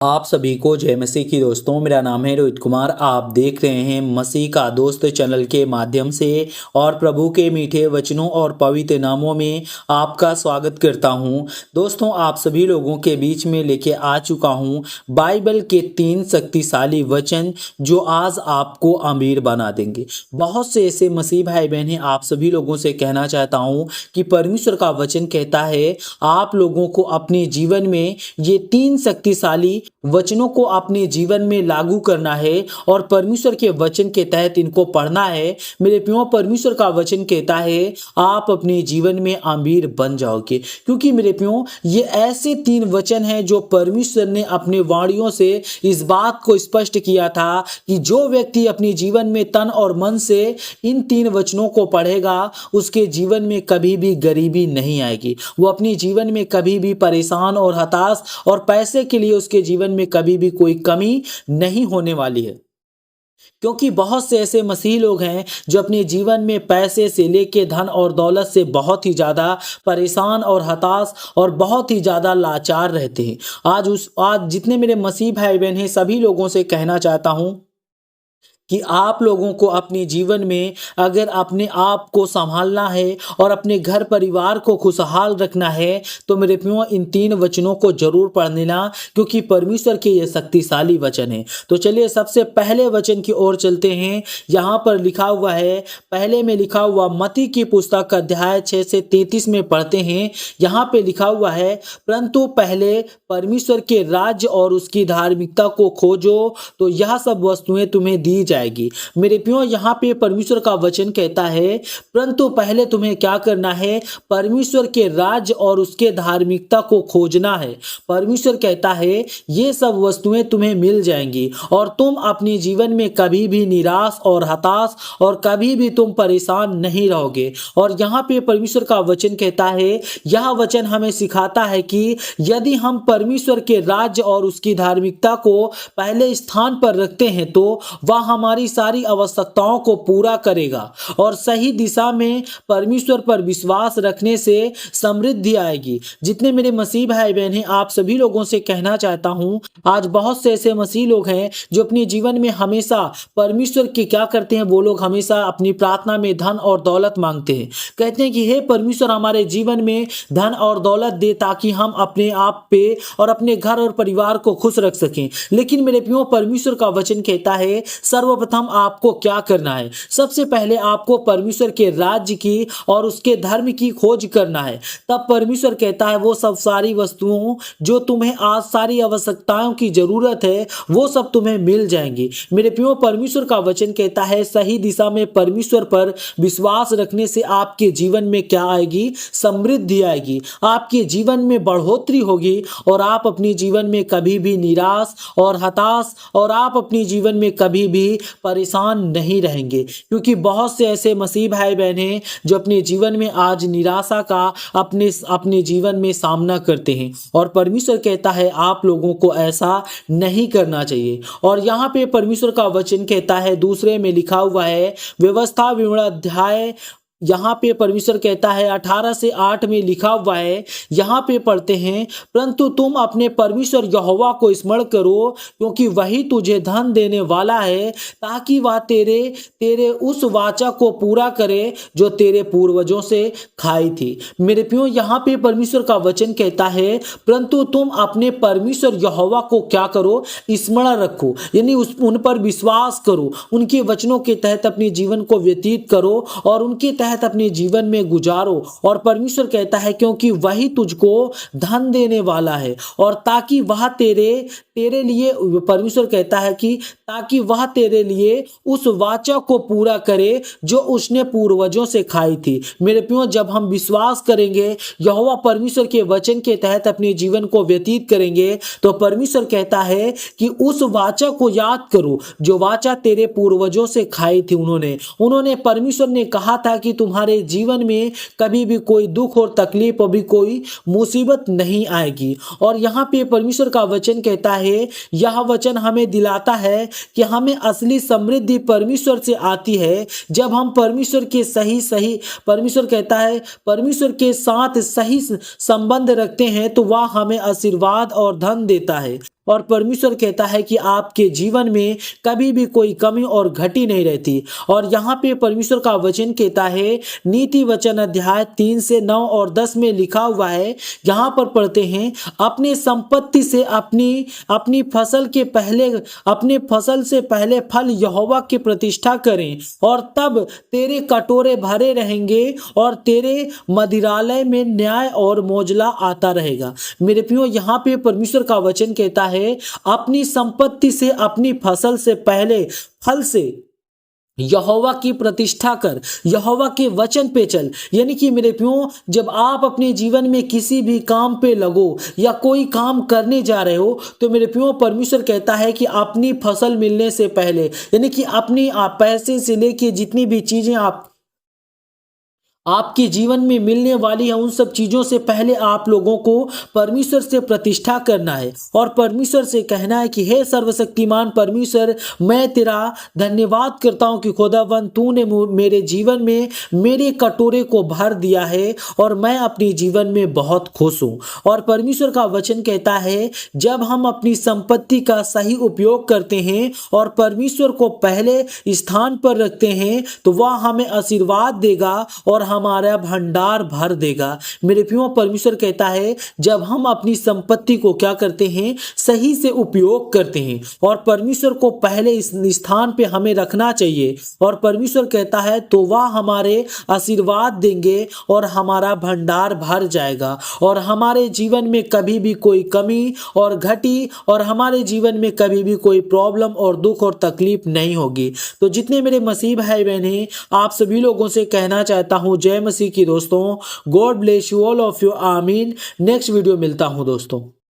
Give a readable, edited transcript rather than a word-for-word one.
आप सभी को जय मसीह की दोस्तों। मेरा नाम है रोहित कुमार। आप देख रहे हैं मसीह का दोस्त चैनल के माध्यम से और प्रभु के मीठे वचनों और पवित्र नामों में आपका स्वागत करता हूं। दोस्तों, आप सभी लोगों के बीच में लेके आ चुका हूं बाइबल के 3 शक्तिशाली वचन जो आज आपको अमीर बना देंगे। बहुत से ऐसे मसीह भाई बहन हैं, आप सभी लोगों से कहना चाहता हूं कि परमेश्वर का वचन कहता है आप लोगों को अपने जीवन में ये 3 शक्तिशाली वचनों को अपने जीवन में लागू करना है और परमेश्वर के वचन के तहत इनको पढ़ना है। मेरे प्रियो, परमेश्वर का वचन कहता है आप अपने जीवन में अमीर बन जाओगे, क्योंकि मेरे प्रियो ये ऐसे 3 वचन हैं जो परमेश्वर ने अपने वाणियों से इस बात को स्पष्ट किया था कि जो व्यक्ति अपने जीवन में तन और मन से इन 3 वचनों को पढ़ेगा उसके जीवन में कभी भी गरीबी नहीं आएगी। वो अपने जीवन में कभी भी परेशान और हताश और पैसे के लिए उसके जीवन में कभी भी कोई कमी नहीं होने वाली है। क्योंकि बहुत से ऐसे मसीही लोग हैं जो अपने जीवन में पैसे से लेके धन और दौलत से बहुत ही ज़्यादा परेशान और हताश और बहुत ही ज़्यादा लाचार रहते हैं। आज जितने मेरे मसीह भाई बहन हैं सभी लोगों से कहना चाहता हूँ कि आप लोगों को अपने जीवन में अगर अपने आप को संभालना है और अपने घर परिवार को खुशहाल रखना है तो मेरे प्रियो इन 3 वचनों को जरूर पढ़ लेना, क्योंकि परमेश्वर के ये शक्तिशाली वचन है। तो चलिए सबसे पहले वचन की ओर चलते हैं। यहाँ पर लिखा हुआ है, पहले में लिखा हुआ मत्ती की पुस्तक अध्याय 6 से 33 में पढ़ते हैं। यहाँ पे लिखा हुआ है, परंतु पहले परमेश्वर के राज्य और उसकी धार्मिकता को खोजो तो यह सब वस्तुएं तुम्हें दी जाएगी। मेरे प्रियो, यहाँ पे परमेश्वर का वचन कहता है परंतु पहले तुम्हें क्या करना है, परमेश्वर के राज्य और उसके धार्मिकता को खोजना है। परमेश्वर कहता है ये सब वस्तुएं तुम्हें मिल जाएंगी और तुम अपने जीवन में कभी भी निराश और हताश और कभी भी तुम परेशान नहीं रहोगे। और यहाँ पे परमेश्वर का वचन कहता है, यह वचन हमें सिखाता है कि यदि हम परमेश्वर के राज्य और उसकी धार्मिकता को पहले स्थान पर रखते हैं तो वह हमारी सारी आवश्यकताओं को पूरा करेगा और सही दिशा में परमेश्वर पर विश्वास रखने से समृद्धि आएगी। जितने मेरे मसीह भाई बहन हैं आप सभी लोगों से कहना चाहता हूं, आज बहुत से ऐसे मसीह लोग हैं जो अपने जीवन में हमेशा परमेश्वर के क्या करते हैं, वो लोग हमेशा अपनी प्रार्थना में धन और दौलत मांगते हैं। कहते हैं कि हे परमेश्वर हमारे जीवन में धन और दौलत दे ताकि हम अपने आप पे और अपने घर और परिवार को खुश रख सकें। लेकिन मेरे प्रियो, परमेश्वर का वचन कहता है सर्वप्रथम आपको क्या करना है, सबसे पहले आपको परमेश्वर के राज्य की और उसके धर्म की खोज करना है। तब परमेश्वर कहता है वो सब सारी वस्तुओं जो तुम्हें आज सारी आवश्यकताओं की जरूरत है वो सब तुम्हें मिल जाएंगी। मेरे प्रियो, परमेश्वर का वचन कहता है सही दिशा में परमेश्वर पर विश्वास रखने से आपके जीवन में क्या आएगी, समृद्धि आएगी, आपके जीवन में बढ़ोतरी होगी और आप अपने जीवन में कभी भी निराश और हताश और आप अपने जीवन में कभी भी परेशान नहीं रहेंगे। क्योंकि बहुत से ऐसे मसीह भाई बहन हैं जो अपने जीवन में आज निराशा का अपने जीवन में सामना करते हैं और परमेश्वर कहता है आप लोगों को ऐसा नहीं करना चाहिए। और यहाँ पे परमेश्वर का वचन कहता है, दूसरे में लिखा हुआ है व्यवस्था विवरण अध्याय, यहाँ पे परमेश्वर कहता है 18 से 8 में लिखा हुआ है, यहाँ पे पढ़ते हैं परंतु तुम अपने परमेश्वर यहोवा को स्मरण करो क्योंकि वही तुझे धन देने वाला है ताकि वह तेरे उस वाचा को पूरा करे जो तेरे पूर्वजों से खाई थी। मेरे प्रियो, यहाँ पे परमेश्वर का वचन कहता है परंतु तुम अपने परमेश्वर यहोवा को क्या करो, स्मरण रखो, यानी उन पर विश्वास करो, उनके वचनों के तहत अपने जीवन को व्यतीत करो और उनके तहत अपने जीवन में गुजारो। और परमेश्वर कहता है क्योंकि वही तुझको धन देने वाला है और ताकि वह तेरे लिए, परमेश्वर कहता है कि ताकि वह तेरे लिए उस वाचा को पूरा करे जो उसने पूर्वजों से खाई थी। मेरे प्रियो, जब हम विश्वास करेंगे यहोवा परमेश्वर के वचन के तहत अपने जीवन को व्यतीत करेंगे तो परमेश्वर कहता है कि उस वाचा को याद करो जो वाचा तेरे पूर्वजों से खाई थी। उन्होंने परमेश्वर ने कहा था कि तुम्हारे जीवन में कभी भी कोई दुख और तकलीफ और भी कोई मुसीबत नहीं आएगी। और यहाँ पे परमेश्वर का वचन कहता है, यह वचन हमें दिलाता है कि हमें असली समृद्धि परमेश्वर से आती है जब हम परमेश्वर के परमेश्वर कहता है परमेश्वर के साथ सही संबंध रखते हैं तो वह हमें आशीर्वाद और धन देता है। और परमेश्वर कहता है कि आपके जीवन में कभी भी कोई कमी और घटी नहीं रहती। और यहाँ पे परमेश्वर का वचन कहता है, नीति वचन अध्याय 3 से 9 और 10 में लिखा हुआ है, यहाँ पर पढ़ते हैं, अपने संपत्ति से अपनी फसल के पहले अपने फसल से पहले फल यहोवा की प्रतिष्ठा करें, और तब तेरे कटोरे भरे रहेंगे और तेरे मदिरालय में न्याय और मोजला आता रहेगा। मेरे प्रियो, यहाँ पे परमेश्वर का वचन कहता है, अपनी संपत्ति से अपनी फसल से पहले फल से यहोवा की प्रतिष्ठा कर, यहोवा के वचन पे चल। यानी कि मेरे प्रियो, जब आप अपने जीवन में किसी भी काम पे लगो या कोई काम करने जा रहे हो, तो मेरे प्रियो परमेश्वर कहता है कि अपनी फसल मिलने से पहले, यानी कि अपनी आप पैसे से लेके जितनी भी चीजें आपके जीवन में मिलने वाली है, उन सब चीजों से पहले आप लोगों को परमेश्वर से प्रतिष्ठा करना है और परमेश्वर से कहना है कि हे सर्वशक्तिमान परमेश्वर, मैं तेरा धन्यवाद करता हूं कि खुदावन तूने मेरे जीवन में मेरे कटोरे को भर दिया है और मैं अपने जीवन में बहुत खुश हूं। और परमेश्वर का वचन कहता है, जब हम अपनी संपत्ति का सही उपयोग करते हैं और परमेश्वर को पहले स्थान पर रखते हैं, तो वह हमें आशीर्वाद देगा और हमारा भंडार भर देगा। मेरे प्रियो, परमेश्वर कहता है, जब हम अपनी संपत्ति को क्या करते हैं, सही से उपयोग करते हैं और परमेश्वर को पहले इस स्थान पे हमें रखना चाहिए, और परमेश्वर कहता है तो वह हमारे आशीर्वाद देंगे और हमारा भंडार भर जाएगा और हमारे जीवन में कभी भी कोई कमी और घटी और हमारे जीवन में कभी भी कोई प्रॉब्लम और दुख और तकलीफ नहीं होगी। तो जितने मेरे मसीह भाई बहन हैं, आप सभी लोगों से कहना चाहता हूं, जय मसीह की दोस्तों। God bless you all of you. आमीन। नेक्स्ट वीडियो मिलता हूं दोस्तों।